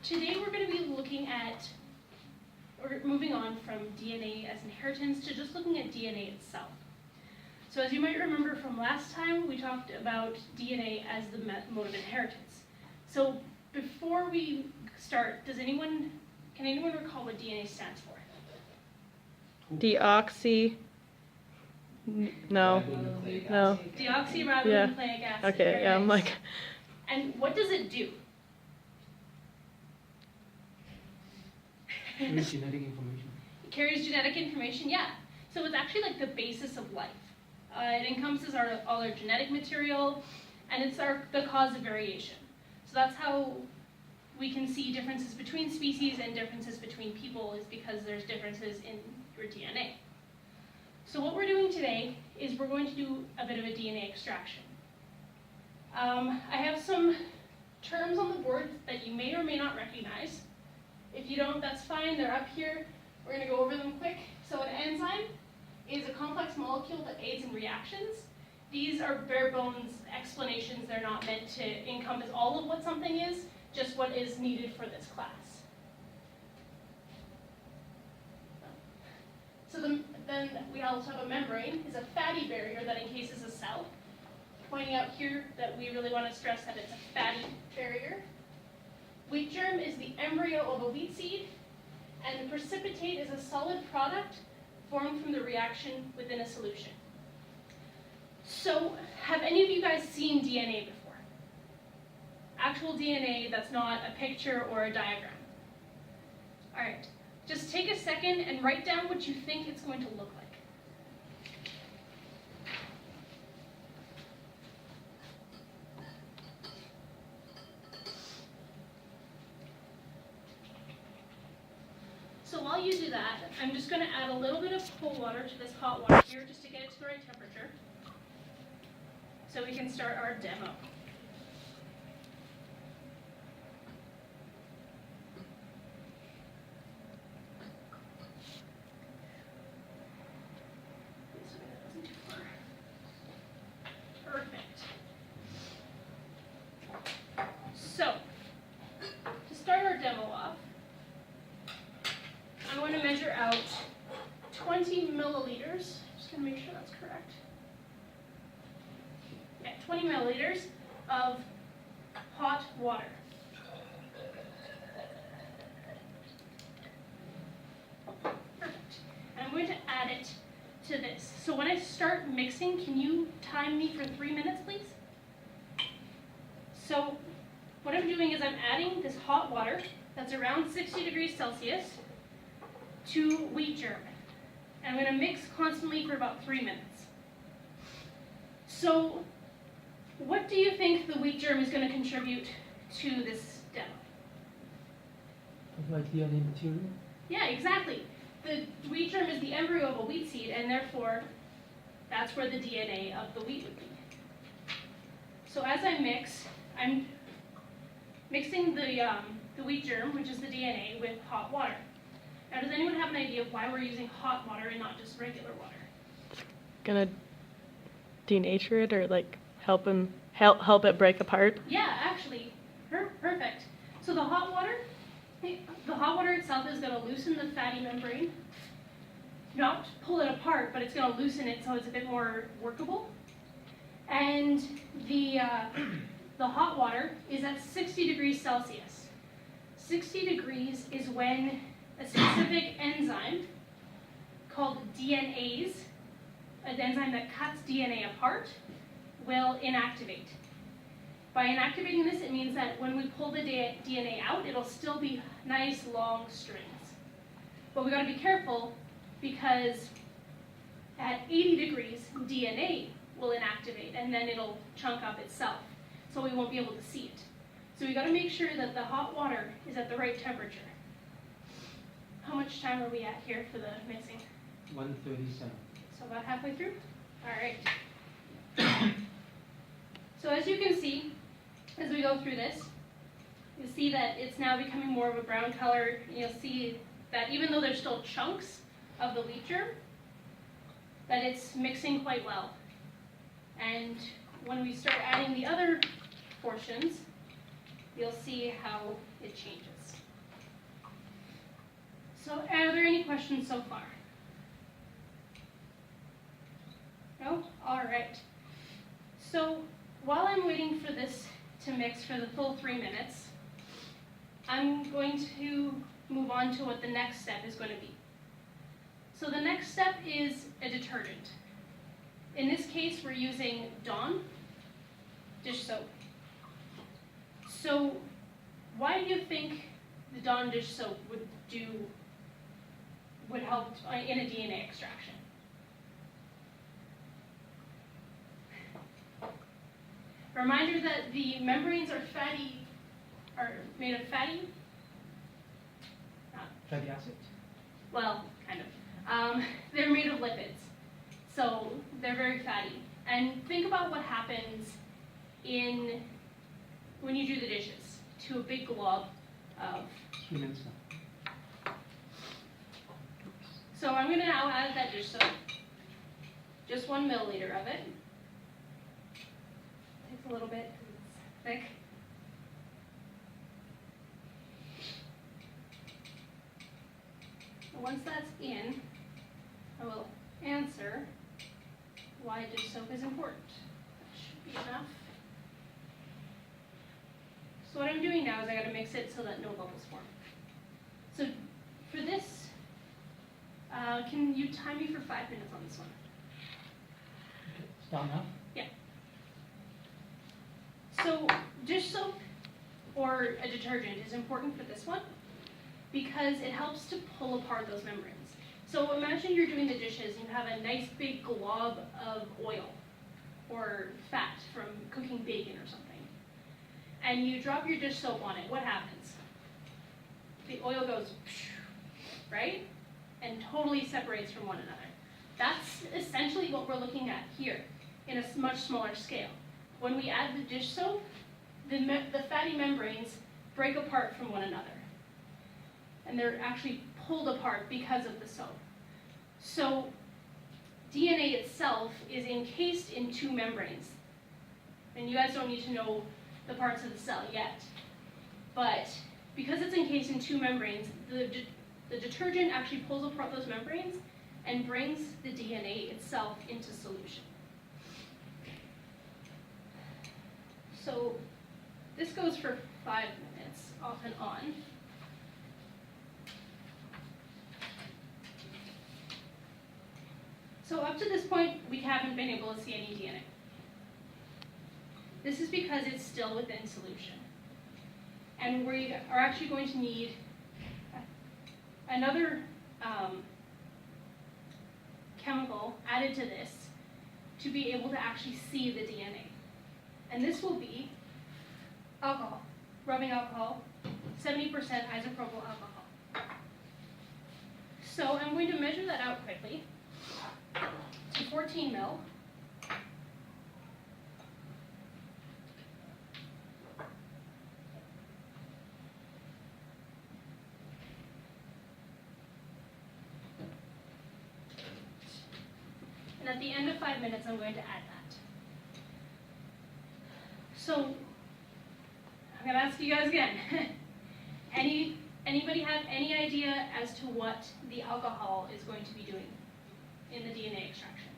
today we're going to be looking at, or moving on from DNA as inheritance to just looking at DNA itself. So as you might remember from last time, we talked about DNA as the mode of inheritance. So before we start, can anyone recall what DNA stands for? Deoxy. No. No. Deoxyribonucleic acid. Okay, yeah, I'm like. And what does it do? Carries genetic information. It carries genetic information, yeah. So it's actually like the basis of life. It encompasses all our genetic material, and it's the cause of variation. So that's how we can see differences between species and differences between people, is because there's differences in your DNA. So what we're doing today is we're going to do a bit of a DNA extraction. I have some terms on the board that you may or may not recognize. If you don't, that's fine. They're up here. We're going to go over them quick. So an enzyme is a complex molecule that aids in reactions. These are bare bones explanations. They're not meant to encompass all of what something is, just what is needed for this class. So then we also have a membrane, is a fatty barrier that encases a cell. Pointing out here that we really want to stress that it's a fatty barrier. Wheat germ is the embryo of a wheat seed, and the precipitate is a solid product formed from the reaction within a solution. So, have any of you guys seen DNA before? Actual DNA that's not a picture or a diagram. All right, just take a second and write down what you think it's going to look like. So while you do that, I'm just going to add a little bit of cold water to this hot water here just to get it to the right temperature, so we can start our demo. Perfect. So, to start our demo off, I'm going to measure out 20 milliliters. Just going to make sure that's correct. Okay, 20 milliliters of hot water. Perfect. And I'm going to add it to this. So when I start mixing, can you time me for 3 minutes, please? So what I'm doing is I'm adding this hot water that's around 60 degrees Celsius to wheat germ. And I'm going to mix constantly for about 3 minutes. So what do you think the wheat germ is going to contribute to this demo? Like DNA material? Yeah, exactly. The wheat germ is the embryo of a wheat seed, and therefore that's where the DNA of the wheat would be. So as I mix, I'm mixing the wheat germ, which is the DNA, with hot water. Now, does anyone have an idea of why we're using hot water and not just regular water? Gonna denature it, or like help it break apart? Yeah, actually, perfect. So the hot water itself is going to loosen the fatty membrane, not pull it apart, but it's going to loosen it so it's a bit more workable. And the hot water is at 60 degrees Celsius. 60 degrees is when a specific enzyme called DNase, an enzyme that cuts DNA apart, will inactivate. By inactivating this, it means that when we pull the DNA out, it'll still be nice long strings. But we got to be careful, because at 80 degrees, DNA will inactivate, and then it'll chunk up itself, so we won't be able to see it. So we got to make sure that the hot water is at the right temperature. How much time are we at here for the mixing? 137. So about halfway through? All right. So as you can see, as we go through this, you'll see that it's now becoming more of a brown color. You'll see that even though there's still chunks of the wheat germ, that it's mixing quite well. And when we start adding the other portions, you'll see how it changes. So are there any questions so far? No? All right. So while I'm waiting for this to mix for the full 3 minutes, I'm going to move on to what the next step is going to be. So the next step is a detergent. In this case, we're using Dawn dish soap. So why do you think the Dawn dish soap would help in a DNA extraction? Reminder that the membranes are made of fatty, Fatty acid. well, kind of. They're made of lipids, so they're very fatty. And think about what happens when you do the dishes to a big glob of. 3 minutes now. So I'm going to now add that dish soap, just 1 milliliter of it. Takes a little bit because it's thick. And once that's in, I will answer why dish soap is important. That should be enough. So what I'm doing now is I got to mix it so that no bubbles form. So for this, can you time me for 5 minutes on this one? Okay. Start now. Yeah. So dish soap or a detergent is important for this one because it helps to pull apart those membranes. So imagine you're doing the dishes and you have a nice big glob of oil or fat from cooking bacon or something. And you drop your dish soap on it. What happens? The oil goes, right? And totally separates from one another. That's essentially what we're looking at here in a much smaller scale. When we add the dish soap, the fatty membranes break apart from one another. And they're actually pulled apart because of the soap. So DNA itself is encased in 2 membranes. And you guys don't need to know the parts of the cell yet. But because it's encased in 2 membranes, the detergent actually pulls apart those membranes and brings the DNA itself into solution. So this goes for 5 minutes, off and on. So up to this point, we haven't been able to see any DNA. This is because it's still within solution. And we are actually going to need another chemical added to this to be able to actually see the DNA. And this will be alcohol, rubbing alcohol, 70% isopropyl alcohol. So I'm going to measure that out quickly to 14 mil. And at the end of 5 minutes, I'm going to add that. So I'm going to ask you guys again. Anybody have any idea as to what the alcohol is going to be doing in the DNA extraction?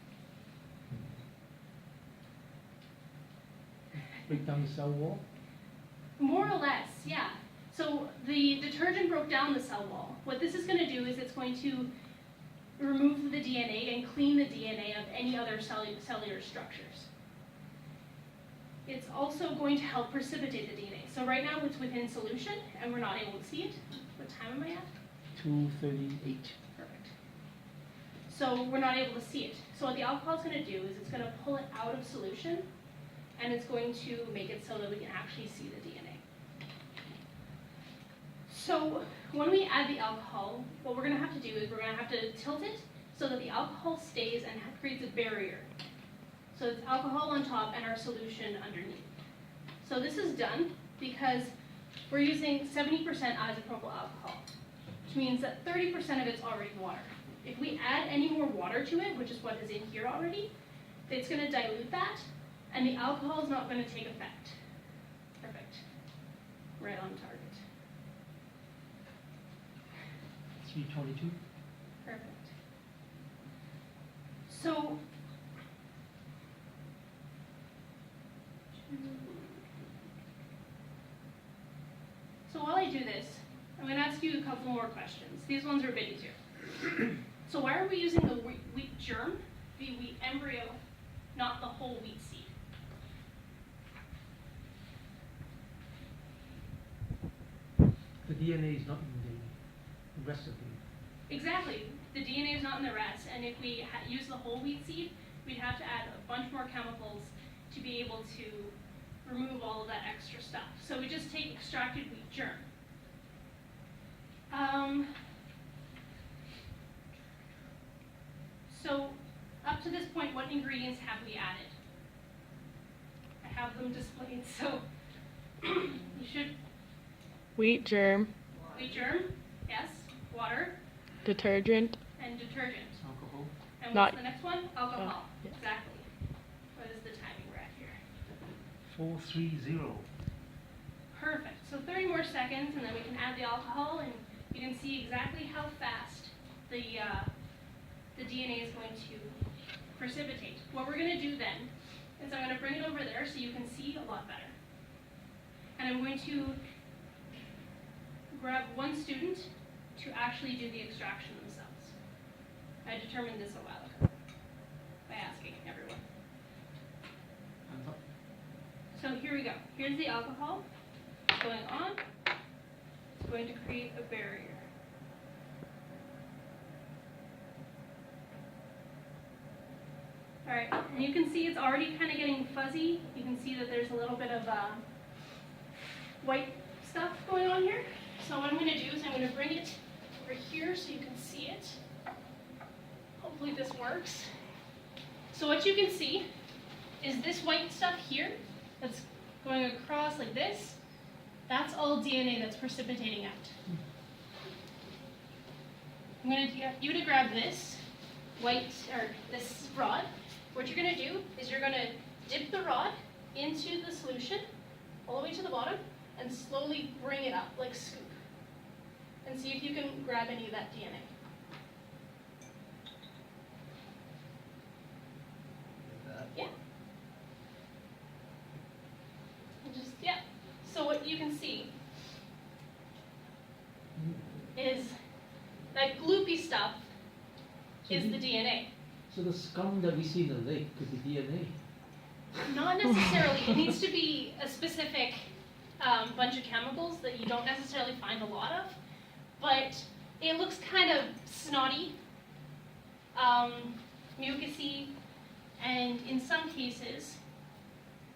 Break down the cell wall. More or less, yeah. So the detergent broke down the cell wall. What this is going to do is it's going to remove the DNA and clean the DNA of any other cellular structures. It's also going to help precipitate the DNA. So right now it's within solution and we're not able to see it. What time am I at? 2:38. Perfect. So we're not able to see it. So what the alcohol is going to do is it's going to pull it out of solution and it's going to make it so that we can actually see the DNA. So when we add the alcohol, what we're going to have to do is we're going to have to tilt it so that the alcohol stays and creates a barrier. So it's alcohol on top and our solution underneath. So this is done because we're using 70% isopropyl alcohol, which means that 30% of it's already water. If we add any more water to it, which is what is in here already, it's going to dilute that, and the alcohol is not going to take effect. Perfect. right on target. 322. Perfect. So, while I do this, I'm going to ask you a couple more questions. These ones are a bit easier. So why are we using the wheat germ, the wheat embryo, not the whole wheat seed? The DNA is not in the rest of the. Exactly. The DNA is not in the rest, and if we use the whole wheat seed, we'd have to add a bunch more chemicals to be able to remove all of that extra stuff. So we just take extracted wheat germ. So up to this point, what ingredients have we added? I have them displayed, so you should. Wheat germ, Wheat germ, yes. Water detergent, and detergent. Alcohol. And Not- what's the next one? Alcohol. yeah. Exactly. What is the timing we're at here? 430. Perfect. So 30 more seconds, and then we can add the alcohol, and you can see exactly how fast the DNA is going to precipitate. What we're going to do then is I'm going to bring it over there so you can see a lot better. And I'm going to grab one student to actually do the extraction themselves. I determined this a while ago by asking everyone. Hands up. So here we go. Here's the alcohol going on. It's going to create a barrier. All right, and you can see it's already kind of getting fuzzy. You can see that there's a little bit of white stuff going on here. So what I'm going to do is I'm going to bring it over here so you can see it. Hopefully this works. So what you can see is this white stuff here that's going across like this. That's all DNA that's precipitating out. I'm going to get you to grab this white, or this rod. What you're going to do is you're going to dip the rod into the solution all the way to the bottom and slowly bring it up, like scoop. And see if you can grab any of that DNA. Yeah. And just, yeah. So what you can see is that gloopy stuff is the DNA. So the scum that we see in the lake could be DNA. Not necessarily. It needs to be a specific bunch of chemicals that you don't necessarily find a lot of. But it looks kind of snotty, mucousy, and in some cases,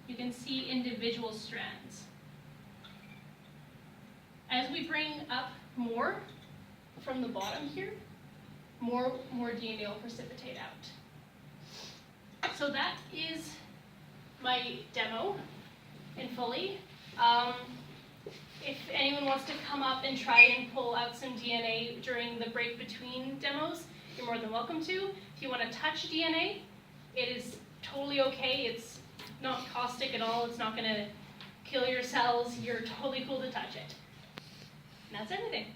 you can see individual strands. As we bring up more from the bottom here, more DNA will precipitate out. So that is my demo in fully. If anyone wants to come up and try and pull out some DNA during the break between demos, you're more than welcome to. If you want to touch DNA, it is totally okay. It's not caustic at all. It's not going to kill your cells. You're totally cool to touch it. And that's everything.